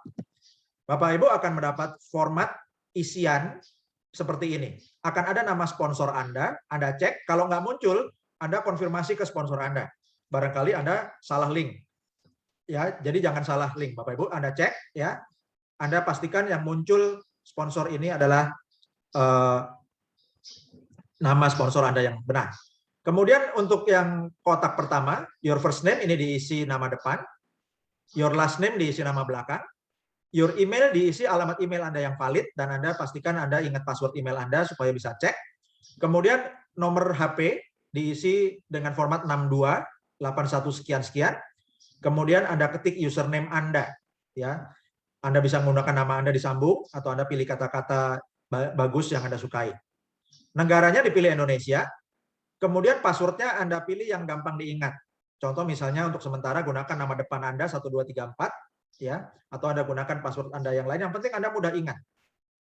Bapak Ibu akan mendapat format isian seperti ini. Akan ada nama sponsor Anda cek, kalau nggak muncul, Anda konfirmasi ke sponsor Anda. Barangkali Anda salah link. Ya, jadi jangan salah link Bapak Ibu, Anda cek ya. Anda pastikan yang muncul sponsor ini adalah nama sponsor Anda yang benar. Kemudian untuk yang kotak pertama, your first name ini diisi nama depan, your last name diisi nama belakang, your email diisi alamat email Anda yang valid, dan Anda pastikan Anda ingat password email Anda supaya bisa cek. Kemudian nomor HP diisi dengan format 6281 sekian-sekian. Kemudian Anda ketik username Anda. Ya, Anda bisa menggunakan nama Anda disambung, atau Anda pilih kata-kata bagus yang Anda sukai. Negaranya dipilih Indonesia. Kemudian passwordnya Anda pilih yang gampang diingat. Contoh misalnya untuk sementara gunakan nama depan Anda 1234 ya, atau Anda gunakan password Anda yang lain, yang penting Anda mudah ingat.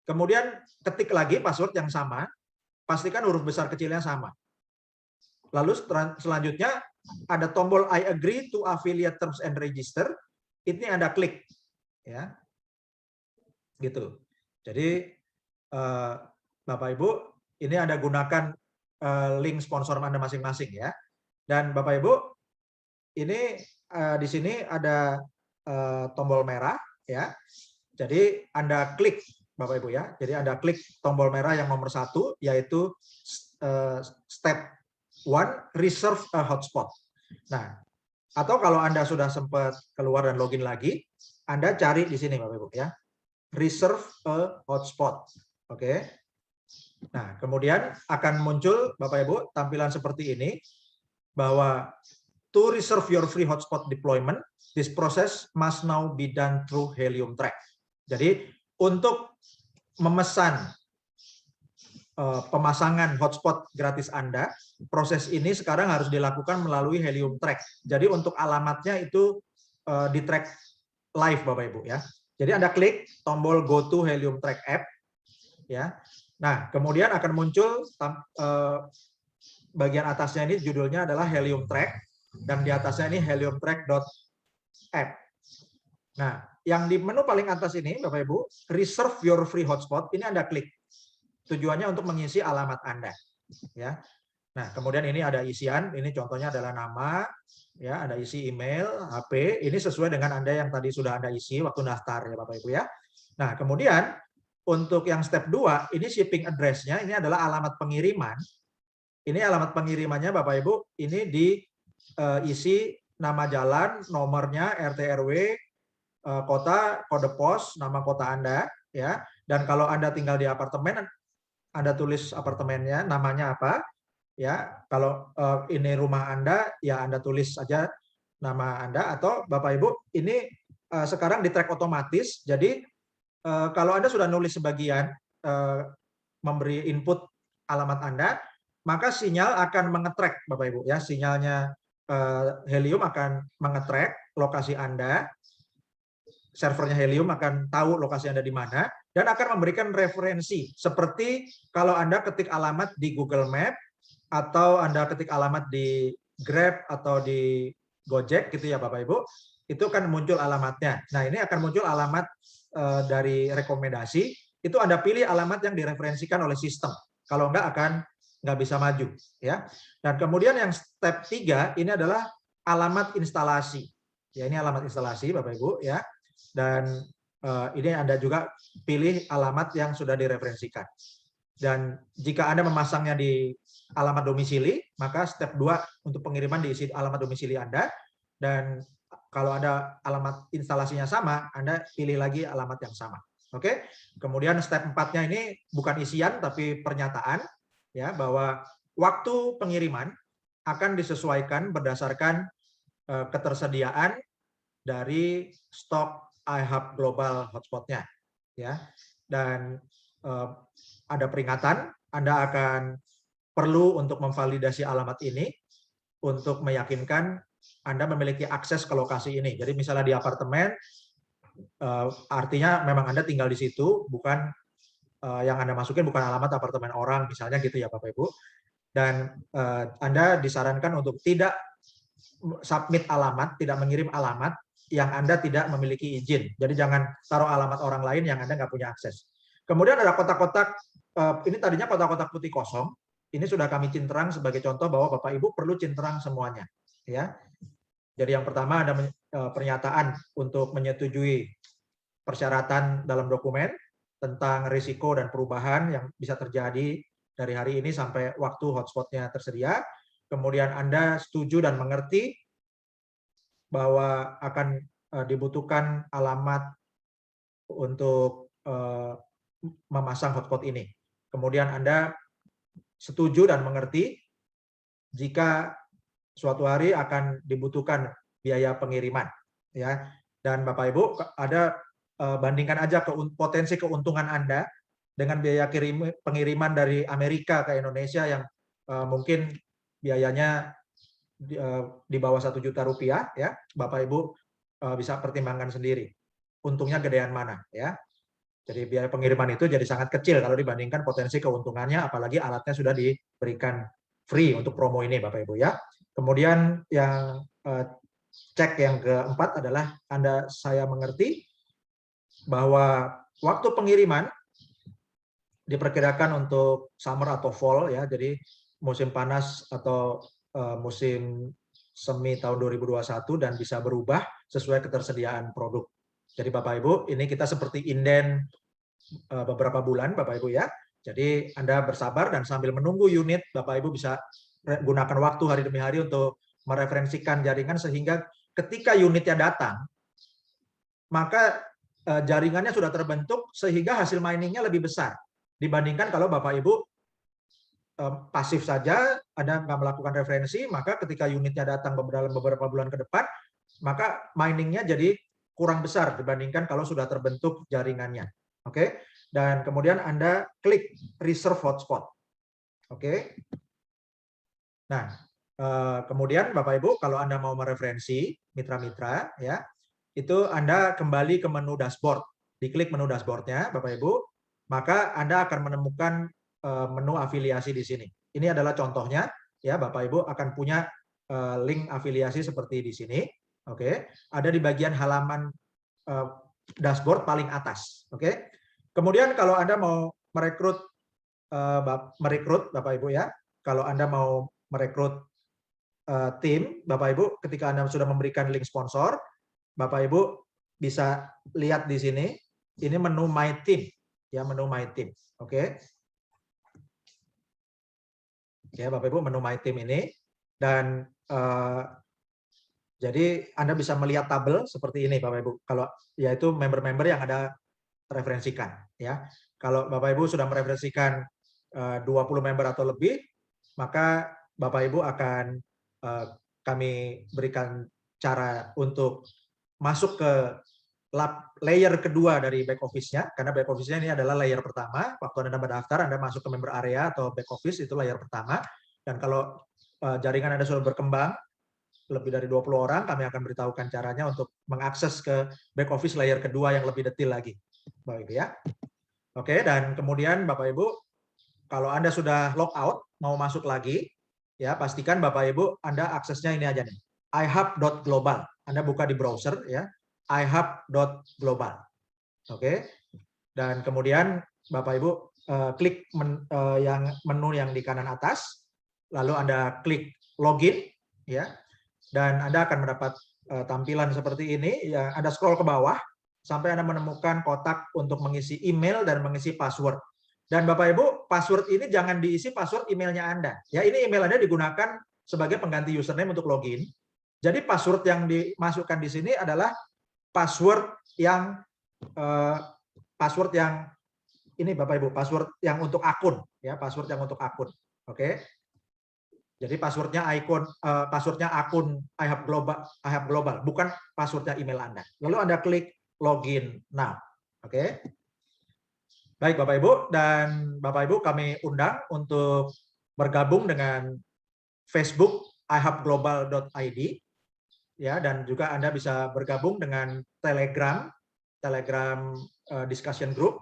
Kemudian ketik lagi password yang sama, pastikan huruf besar kecilnya sama. Lalu selanjutnya ada tombol I agree to affiliate terms and register. Ini Anda klik ya. Gitu. Jadi Bapak Ibu, ini Anda gunakan link sponsor Anda masing-masing ya. Dan Bapak Ibu, ini di sini ada tombol merah ya. Jadi Anda klik Bapak Ibu ya. Jadi Anda klik tombol merah yang nomor 1 yaitu step 1 reserve a hotspot. Nah, atau kalau Anda sudah sempat keluar dan login lagi, Anda cari di sini Bapak Ibu ya. Reserve a hotspot. Oke. Nah, kemudian akan muncul Bapak Ibu tampilan seperti ini bahwa to reserve your free hotspot deployment, this process must now be done through Helium Track. Jadi untuk memesan pemasangan hotspot gratis Anda, proses ini sekarang harus dilakukan melalui Helium Track. Jadi untuk alamatnya itu di track live Bapak Ibu ya. Jadi Anda klik tombol Go to Helium Track app ya. Nah, kemudian akan muncul bagian atasnya ini judulnya adalah Helium Track dan di atasnya ini heliumtrack.app. Nah, yang di menu paling atas ini Bapak Ibu, reserve your free hotspot, ini Anda klik. Tujuannya untuk mengisi alamat Anda ya. Nah, kemudian ini ada isian, ini contohnya adalah nama ya, ada isi email, HP, ini sesuai dengan Anda yang tadi sudah Anda isi waktu daftar ya Bapak Ibu ya. Nah, kemudian untuk yang step 2, ini shipping address-nya ini adalah alamat pengiriman. Ini alamat pengirimannya Bapak Ibu, ini diisi nama jalan, nomornya, RT RW, kota, kode pos, nama kota Anda ya. Dan kalau Anda tinggal di apartemen, Anda tulis apartemennya, namanya apa ya. Kalau ini rumah Anda ya Anda tulis saja nama Anda. Atau Bapak Ibu ini sekarang di track otomatis. Jadi kalau Anda sudah nulis sebagian memberi input alamat Anda, maka sinyal akan mengetrack Bapak Ibu ya. Sinyalnya Helium akan mengetrack lokasi Anda. Servernya Helium akan tahu lokasi Anda di mana dan akan memberikan referensi seperti kalau Anda ketik alamat di Google Map atau Anda ketik alamat di Grab atau di Gojek gitu ya Bapak Ibu, itu kan muncul alamatnya. Nah, ini akan muncul alamat dari rekomendasi, itu Anda pilih alamat yang direferensikan oleh sistem. Kalau enggak akan nggak bisa maju ya. Dan kemudian yang step 3 ini adalah alamat instalasi. Ya, ini alamat instalasi Bapak Ibu ya. Dan ini Anda juga pilih alamat yang sudah direferensikan. Dan jika Anda memasangnya di alamat domisili, maka step 2 untuk pengiriman diisi alamat domisili Anda. Dan kalau ada alamat instalasinya sama, Anda pilih lagi alamat yang sama. Oke. Kemudian step 4-nya ini bukan isian tapi pernyataan ya, bahwa waktu pengiriman akan disesuaikan berdasarkan ketersediaan dari stok iHub Global Hotspot-nya ya. Dan ada peringatan Anda akan perlu untuk memvalidasi alamat ini untuk meyakinkan Anda memiliki akses ke lokasi ini. Jadi misalnya di apartemen, artinya memang Anda tinggal di situ, bukan yang Anda masukin bukan alamat apartemen orang misalnya gitu ya Bapak Ibu. Dan Anda disarankan untuk tidak submit alamat, tidak mengirim alamat yang Anda tidak memiliki izin. Jadi jangan taruh alamat orang lain yang Anda nggak punya akses. Kemudian ada kotak-kotak, ini tadinya kotak-kotak putih kosong. Ini sudah kami cinterang sebagai contoh bahwa Bapak Ibu perlu cinterang semuanya. Ya. Jadi yang pertama ada pernyataan untuk menyetujui persyaratan dalam dokumen tentang risiko dan perubahan yang bisa terjadi dari hari ini sampai waktu hotspotnya tersedia. Kemudian Anda setuju dan mengerti bahwa akan dibutuhkan alamat untuk memasang hotspot ini. Kemudian Anda setuju dan mengerti jika suatu hari akan dibutuhkan biaya pengiriman, ya. Dan Bapak Ibu ada bandingkan aja potensi keuntungan Anda dengan biaya pengiriman dari Amerika ke Indonesia yang mungkin biayanya di bawah 1 juta rupiah, ya, Bapak Ibu bisa pertimbangkan sendiri. Untungnya gedean mana, ya. Jadi biaya pengiriman itu jadi sangat kecil kalau dibandingkan potensi keuntungannya, apalagi alatnya sudah diberikan free untuk promo ini, Bapak Ibu, ya. Kemudian yang cek yang keempat adalah saya mengerti bahwa waktu pengiriman diperkirakan untuk summer atau fall, ya. Jadi musim panas atau musim semi tahun 2021 dan bisa berubah sesuai ketersediaan produk. Jadi Bapak Ibu, ini kita seperti inden beberapa bulan, Bapak Ibu, ya. Jadi Anda bersabar dan sambil menunggu unit, Bapak Ibu bisa gunakan waktu hari demi hari untuk mereferensikan jaringan sehingga ketika unitnya datang, maka jaringannya sudah terbentuk sehingga hasil miningnya lebih besar dibandingkan kalau Bapak Ibu pasif saja, Anda nggak melakukan referensi, maka ketika unitnya datang dalam beberapa bulan ke depan, maka miningnya jadi kurang besar dibandingkan kalau sudah terbentuk jaringannya. Oke, dan kemudian Anda klik reserve hotspot. Oke. Nah, kemudian Bapak Ibu, kalau Anda mau mereferensi mitra-mitra, ya, itu Anda kembali ke menu dashboard. Diklik menu dashboardnya, Bapak Ibu, maka Anda akan menemukan menu afiliasi di sini. Ini adalah contohnya, ya, Bapak Ibu akan punya link afiliasi seperti di sini. Oke, ada di bagian halaman dashboard paling atas. Oke, kemudian kalau Anda mau merekrut Bapak Ibu, ya, kalau Anda mau merekrut tim, Bapak Ibu, ketika Anda sudah memberikan link sponsor, Bapak Ibu bisa lihat di sini, ini menu My Team, ya, menu My Team. Oke. Ya, Bapak Ibu, menu My Team ini, dan jadi Anda bisa melihat tabel seperti ini, Bapak Ibu. Kalau yaitu member-member yang Anda referensikan, ya. Kalau Bapak Ibu sudah mereferensikan 20 member atau lebih, maka Bapak Ibu akan kami berikan cara untuk masuk ke layer kedua dari back office-nya, karena back office-nya ini adalah layer pertama. Waktu Anda mendaftar, Anda masuk ke member area atau back office, itu layer pertama. Dan kalau jaringan Anda sudah berkembang, lebih dari 20 orang, kami akan beritahukan caranya untuk mengakses ke back office layer kedua yang lebih detail lagi. Bapak Ibu, ya. Oke, dan kemudian Bapak Ibu, kalau Anda sudah log out, mau masuk lagi, ya, pastikan Bapak Ibu Anda aksesnya ini aja nih, ihub.global. Anda buka di browser, ya, ihub.global. Oke, dan kemudian Bapak Ibu klik menu yang di kanan atas, lalu Anda klik login, ya, dan Anda akan mendapat tampilan seperti ini. Ya, Anda scroll ke bawah sampai Anda menemukan kotak untuk mengisi email dan mengisi password. Dan Bapak Ibu, password ini jangan diisi password emailnya Anda. Ya, ini email Anda digunakan sebagai pengganti username untuk login. Jadi password yang dimasukkan di sini adalah password yang ini, Bapak Ibu, password yang untuk akun, ya, password yang untuk akun. Oke. Jadi passwordnya akun iHub Global, bukan passwordnya email Anda. Lalu Anda klik login now. Oke. Baik Bapak Ibu, dan Bapak Ibu kami undang untuk bergabung dengan Facebook ihubglobal.id, ya, dan juga Anda bisa bergabung dengan Telegram discussion group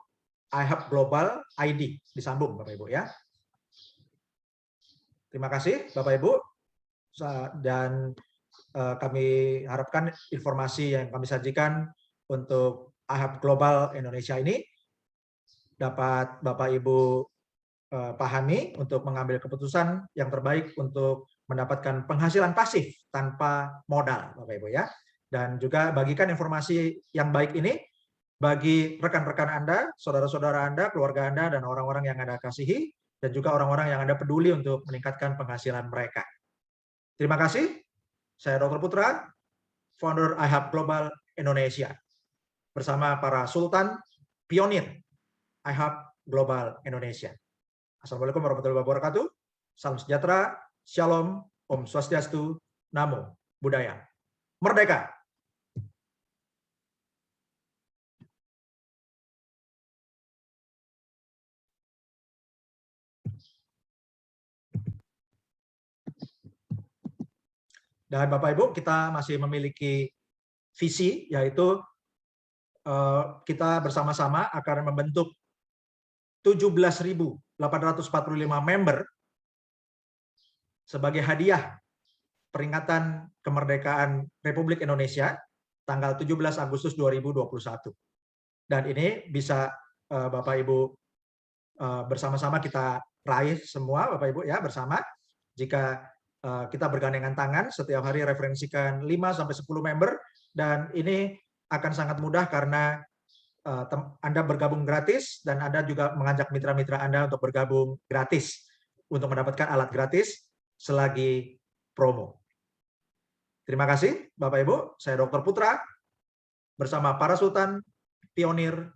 iHub Global ID, disambung Bapak Ibu, ya. Terima kasih Bapak Ibu, dan kami harapkan informasi yang kami sajikan untuk iHub Global Indonesia ini dapat Bapak Ibu pahami untuk mengambil keputusan yang terbaik untuk mendapatkan penghasilan pasif tanpa modal, Bapak Ibu, ya. Dan juga bagikan informasi yang baik ini bagi rekan-rekan Anda, saudara-saudara Anda, keluarga Anda, dan orang-orang yang Anda kasihi, dan juga orang-orang yang Anda peduli untuk meningkatkan penghasilan mereka. Terima kasih. Saya Dr. Putra, founder iHub Global Indonesia, bersama para sultan pionir iHub Global Indonesia. Assalamualaikum warahmatullahi wabarakatuh. Salam sejahtera, shalom, om swastiastu, namo buddhaya. Merdeka! Dan Bapak Ibu, kita masih memiliki visi, yaitu kita bersama-sama akan membentuk 17.845 member sebagai hadiah peringatan kemerdekaan Republik Indonesia tanggal 17 Agustus 2021. Dan ini bisa Bapak Ibu bersama-sama kita raih semua, Bapak Ibu ya, bersama. Jika kita bergandengan tangan setiap hari referensikan 5-10 member, dan ini akan sangat mudah karena Anda bergabung gratis dan Anda juga mengajak mitra-mitra Anda untuk bergabung gratis untuk mendapatkan alat gratis selagi promo. Terima kasih Bapak Ibu, saya Dr. Putra bersama para Sultan Pionir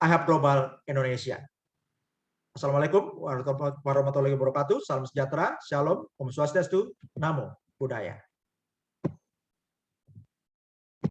IHAB Global Indonesia. Assalamualaikum warahmatullahi wabarakatuh. Salam sejahtera, shalom, om swastiastu, namo buddhaya.